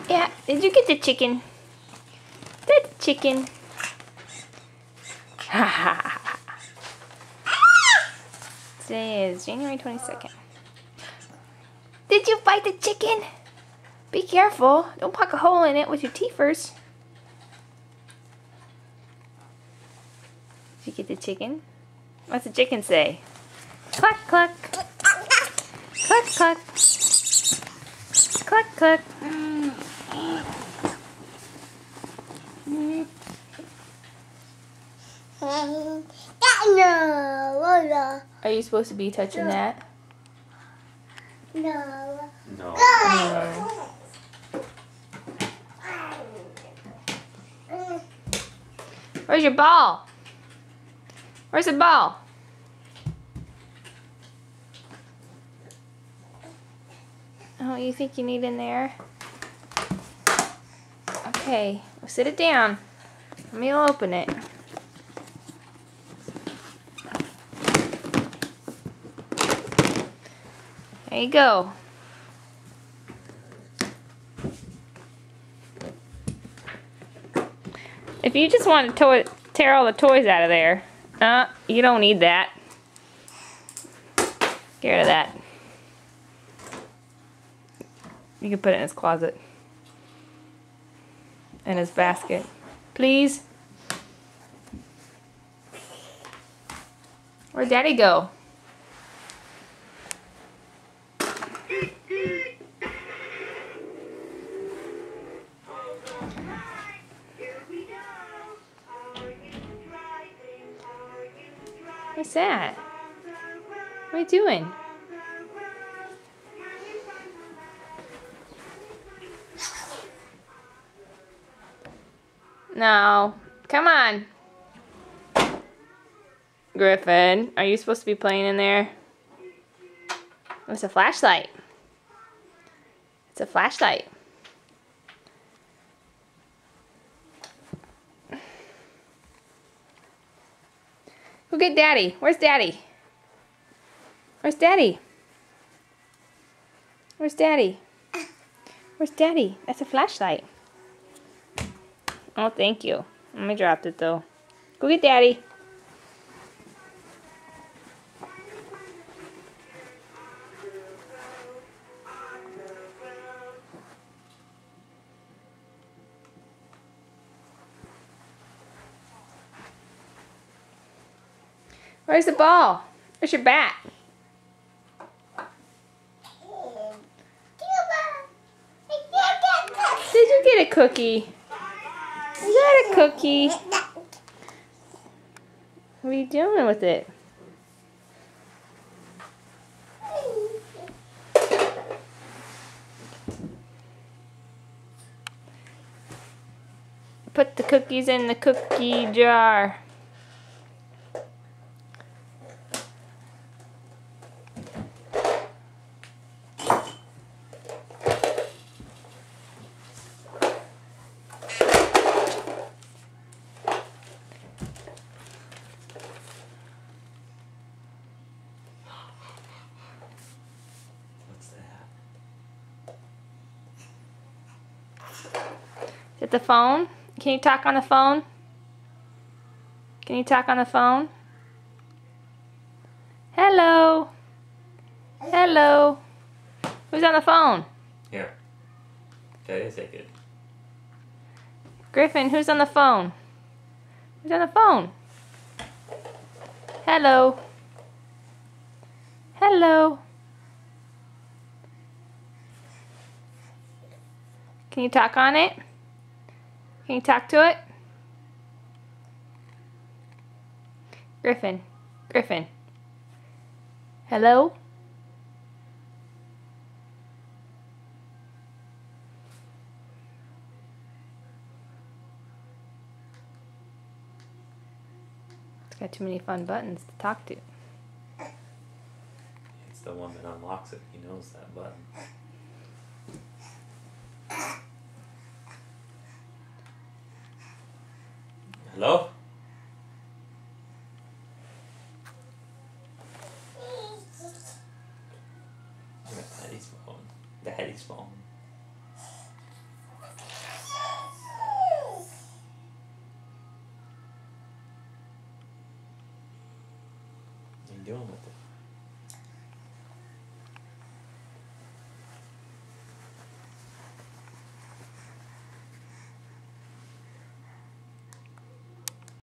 Yeah, did you get the chicken? The chicken. Ha ha ha. Today is January 22nd. Did you bite the chicken? Be careful. Don't poke a hole in it with your teeth first. Did you get the chicken? What's the chicken say? Cluck, cluck. Cluck, cluck. Cluck, cluck. Are you supposed to be touching that? No. No. Where's your ball? Where's the ball? Oh, you think you need in there? Okay, well, sit it down. Let me open it. There you go. If you just want to tear all the toys out of there, you don't need that. Get rid of that. You can put it in his closet. In his basket. Please. Where'd Daddy go? What's that? What are you doing? No. Come on. Griffin, are you supposed to be playing in there? It's a flashlight. It's a flashlight. Go get Daddy. Where's Daddy? Where's Daddy? Where's Daddy? Where's Daddy? That's a flashlight. Oh, thank you. I dropped it though. Go get Daddy. Where's the ball? Where's your bat? Did you get a cookie? You got a cookie. What are you doing with it? Put the cookies in the cookie jar. Is it the phone? Can you talk on the phone? Can you talk on the phone? Hello. Hello. Who's on the phone? Here. Okay, take it. Griffin, who's on the phone? Who's on the phone? Hello. Hello. Can you talk on it? Can you talk to it? Griffin. Griffin. Hello? It's got too many fun buttons to talk to. It's the one that unlocks it. He knows that button. Hello? Daddy's phone. Daddy's phone. doing with it?